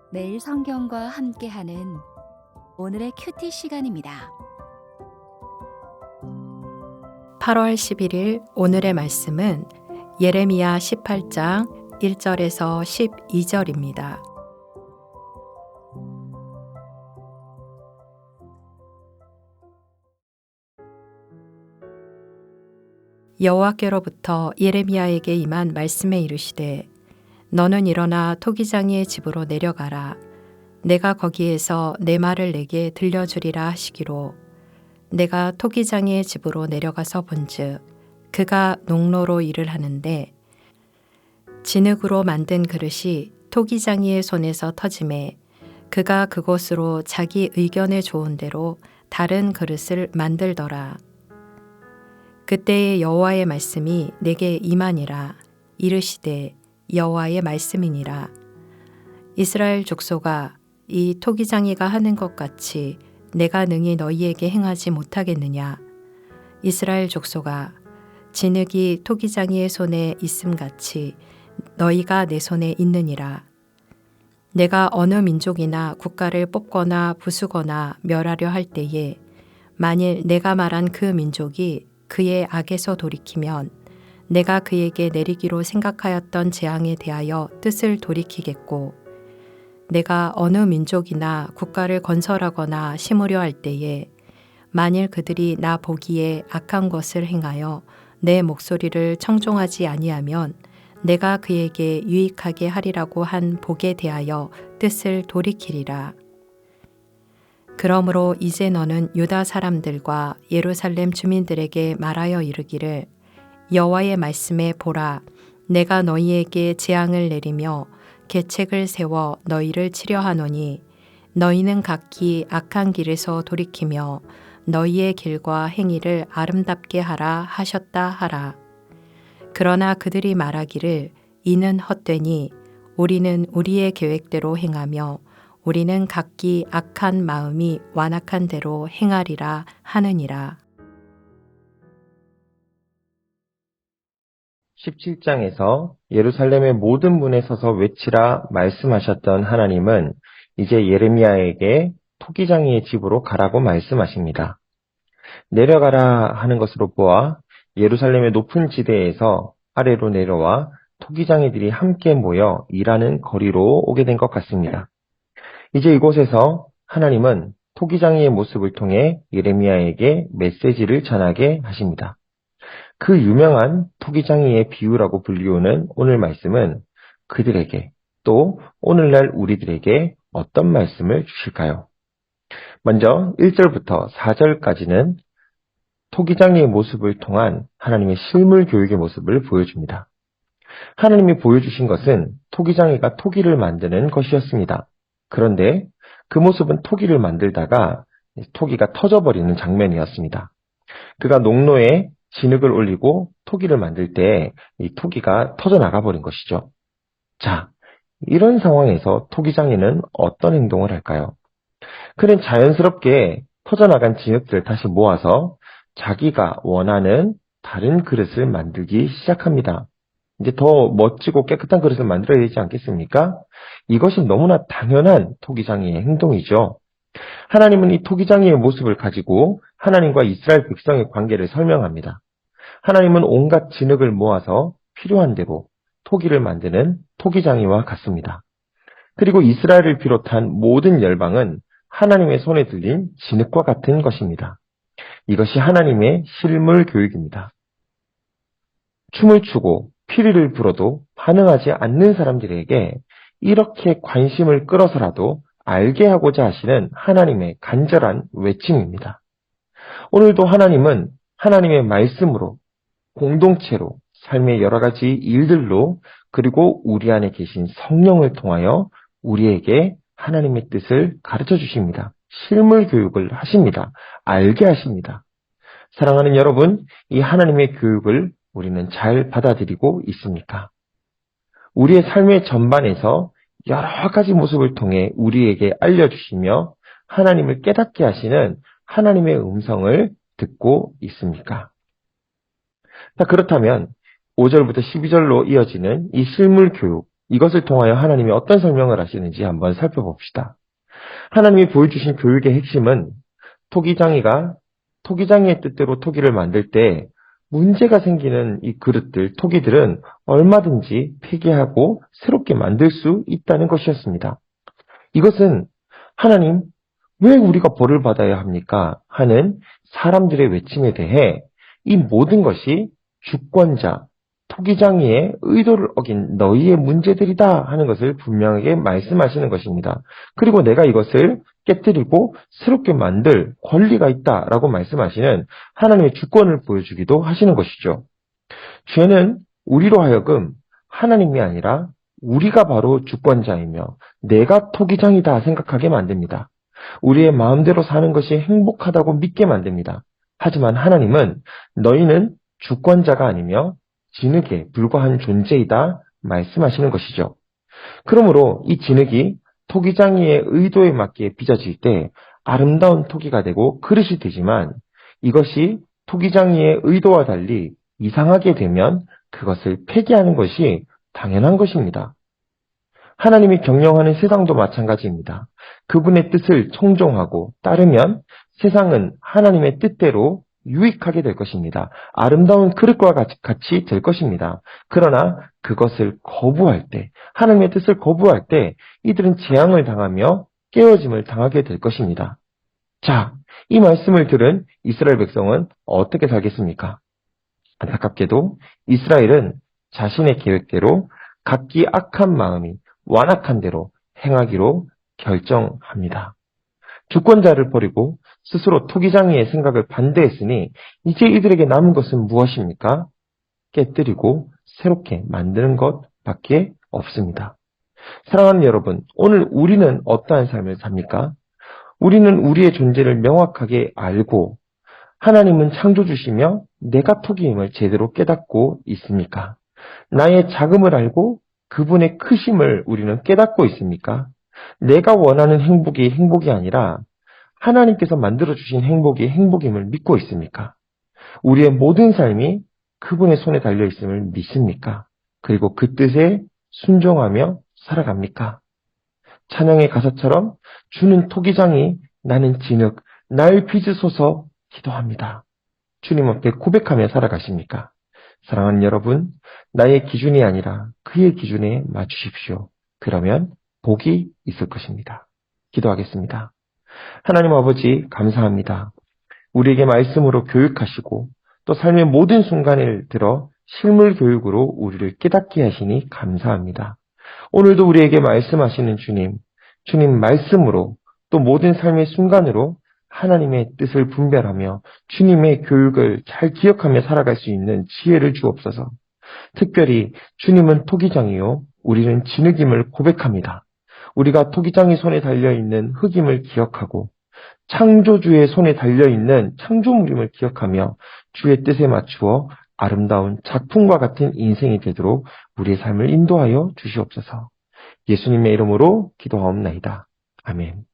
매일 성경과 함께하는 오늘의 큐티 시간입니다. 8월 11일 오늘의 말씀은 예레미야 18장 1절에서 12절입니다. 여호와께로부터 예레미야에게 임한 말씀에 이르시되 너는 일어나 토기장이의 집으로 내려가라. 내가 거기에서 내 말을 내게 들려주리라 하시기로 내가 토기장이의 집으로 내려가서 본즉 그가 농로로 일을 하는데 진흙으로 만든 그릇이 토기장이의 손에서 터짐에 그가 그곳으로 자기 의견에 좋은 대로 다른 그릇을 만들더라. 그때의 여호와의 말씀이 내게 임하니라. 이르시되 여호와의 말씀이니라. 이스라엘 족속아, 이 토기장이가 하는 것 같이 내가 능히 너희에게 행하지 못하겠느냐. 이스라엘 족속아, 진흙이 토기장이의 손에 있음같이 너희가 내 손에 있느니라. 내가 어느 민족이나 국가를 뽑거나 부수거나 멸하려 할 때에 만일 내가 말한 그 민족이 그의 악에서 돌이키면 내가 그에게 내리기로 생각하였던 재앙에 대하여 뜻을 돌이키겠고 내가 어느 민족이나 국가를 건설하거나 심으려 할 때에 만일 그들이 나 보기에 악한 것을 행하여 내 목소리를 청종하지 아니하면 내가 그에게 유익하게 하리라고 한 복에 대하여 뜻을 돌이키리라. 그러므로 이제 너는 유다 사람들과 예루살렘 주민들에게 말하여 이르기를 여호와의 말씀에 보라, 내가 너희에게 재앙을 내리며 계책을 세워 너희를 치려하노니 너희는 각기 악한 길에서 돌이키며 너희의 길과 행위를 아름답게 하라 하셨다 하라. 그러나 그들이 말하기를 이는 헛되니 우리는 우리의 계획대로 행하며 우리는 각기 악한 마음이 완악한 대로 행하리라 하느니라. 17장에서 예루살렘의 모든 문에 서서 외치라 말씀하셨던 하나님은 이제 예레미야에게 토기장이의 집으로 가라고 말씀하십니다. 내려가라 하는 것으로 보아 예루살렘의 높은 지대에서 아래로 내려와 토기장이들이 함께 모여 일하는 거리로 오게 된 것 같습니다. 이제 이곳에서 하나님은 토기장이의 모습을 통해 예레미야에게 메시지를 전하게 하십니다. 그 유명한 토기장이의 비유라고 불리우는 오늘 말씀은 그들에게 또 오늘날 우리들에게 어떤 말씀을 주실까요? 먼저 1절부터 4절까지는 토기장이의 모습을 통한 하나님의 실물 교육의 모습을 보여줍니다. 하나님이 보여주신 것은 토기장이가 토기를 만드는 것이었습니다. 그런데 그 모습은 토기를 만들다가 토기가 터져버리는 장면이었습니다. 그가 농로에 진흙을 올리고 토기를 만들 때 이 토기가 터져나가 버린 것이죠. 자, 이런 상황에서 토기장이는 어떤 행동을 할까요? 그는 자연스럽게 터져나간 진흙들을 다시 모아서 자기가 원하는 다른 그릇을 만들기 시작합니다. 이제 더 멋지고 깨끗한 그릇을 만들어야 되지 않겠습니까? 이것이 너무나 당연한 토기장이의 행동이죠. 하나님은 이 토기장이의 모습을 가지고 하나님과 이스라엘 백성의 관계를 설명합니다. 하나님은 온갖 진흙을 모아서 필요한 대로 토기를 만드는 토기장이와 같습니다. 그리고 이스라엘을 비롯한 모든 열방은 하나님의 손에 들린 진흙과 같은 것입니다. 이것이 하나님의 실물 교육입니다. 춤을 추고 피리를 불어도 반응하지 않는 사람들에게 이렇게 관심을 끌어서라도 알게 하고자 하시는 하나님의 간절한 외침입니다. 오늘도 하나님은 하나님의 말씀으로, 공동체로, 삶의 여러 가지 일들로, 그리고 우리 안에 계신 성령을 통하여 우리에게 하나님의 뜻을 가르쳐 주십니다. 실물 교육을 하십니다. 알게 하십니다. 사랑하는 여러분, 이 하나님의 교육을 우리는 잘 받아들이고 있습니까? 우리의 삶의 전반에서 여러 가지 모습을 통해 우리에게 알려주시며 하나님을 깨닫게 하시는 하나님의 음성을 듣고 있습니까? 자, 그렇다면 5절부터 12절로 이어지는 이 실물 교육, 이것을 통하여 하나님이 어떤 설명을 하시는지 한번 살펴봅시다. 하나님이 보여주신 교육의 핵심은 토기장이의 뜻대로 토기를 만들 때 문제가 생기는 이 그릇들, 토기들은 얼마든지 폐기하고 새롭게 만들 수 있다는 것이었습니다. 이것은 하나님, 왜 우리가 벌을 받아야 합니까? 하는 사람들의 외침에 대해 이 모든 것이 주권자, 토기장이의 의도를 어긴 너희의 문제들이다 하는 것을 분명하게 말씀하시는 것입니다. 그리고 내가 이것을 깨뜨리고 새롭게 만들 권리가 있다라고 말씀하시는 하나님의 주권을 보여주기도 하시는 것이죠. 죄는 우리로 하여금 하나님이 아니라 우리가 바로 주권자이며 내가 토기장이다 생각하게 만듭니다. 우리의 마음대로 사는 것이 행복하다고 믿게 만듭니다. 하지만 하나님은 너희는 주권자가 아니며 진흙에 불과한 존재이다 말씀하시는 것이죠. 그러므로 이 진흙이 토기장이의 의도에 맞게 빚어질 때 아름다운 토기가 되고 그릇이 되지만 이것이 토기장이의 의도와 달리 이상하게 되면 그것을 폐기하는 것이 당연한 것입니다. 하나님이 경영하는 세상도 마찬가지입니다. 그분의 뜻을 청종하고 따르면 세상은 하나님의 뜻대로 유익하게 될 것입니다. 아름다운 그릇과 같이 될 것입니다. 그러나 그것을 거부할 때, 하나님의 뜻을 거부할 때 이들은 재앙을 당하며 깨어짐을 당하게 될 것입니다. 자, 이 말씀을 들은 이스라엘 백성은 어떻게 살겠습니까? 안타깝게도 이스라엘은 자신의 계획대로 각기 악한 마음이 완악한 대로 행하기로 결정합니다. 주권자를 버리고 스스로 토기장이의 생각을 반대했으니 이제 이들에게 남은 것은 무엇입니까? 깨뜨리고 새롭게 만드는 것밖에 없습니다. 사랑하는 여러분, 오늘 우리는 어떠한 삶을 삽니까? 우리는 우리의 존재를 명확하게 알고 하나님은 창조주시며 내가 토기임을 제대로 깨닫고 있습니까? 나의 작음을 알고 그분의 크심을 우리는 깨닫고 있습니까? 내가 원하는 행복이 행복이 아니라 하나님께서 만들어주신 행복이 행복임을 믿고 있습니까? 우리의 모든 삶이 그분의 손에 달려있음을 믿습니까? 그리고 그 뜻에 순종하며 살아갑니까? 찬양의 가사처럼 주는 토기장이 나는 진흙, 날 빚으소서 기도합니다. 주님 앞에 고백하며 살아가십니까? 사랑하는 여러분, 나의 기준이 아니라 그의 기준에 맞추십시오. 그러면 복이 있을 것입니다. 기도하겠습니다. 하나님 아버지 감사합니다. 우리에게 말씀으로 교육하시고 또 삶의 모든 순간을 들어 실물 교육으로 우리를 깨닫게 하시니 감사합니다. 오늘도 우리에게 말씀하시는 주님 말씀으로 또 모든 삶의 순간으로 하나님의 뜻을 분별하며 주님의 교육을 잘 기억하며 살아갈 수 있는 지혜를 주옵소서. 특별히 주님은 토기장이요 우리는 진흙임을 고백합니다. 우리가 토기장이 손에 달려있는 흙임을 기억하고 창조주의 손에 달려있는 창조물임을 기억하며 주의 뜻에 맞추어 아름다운 작품과 같은 인생이 되도록 우리의 삶을 인도하여 주시옵소서. 예수님의 이름으로 기도하옵나이다. 아멘.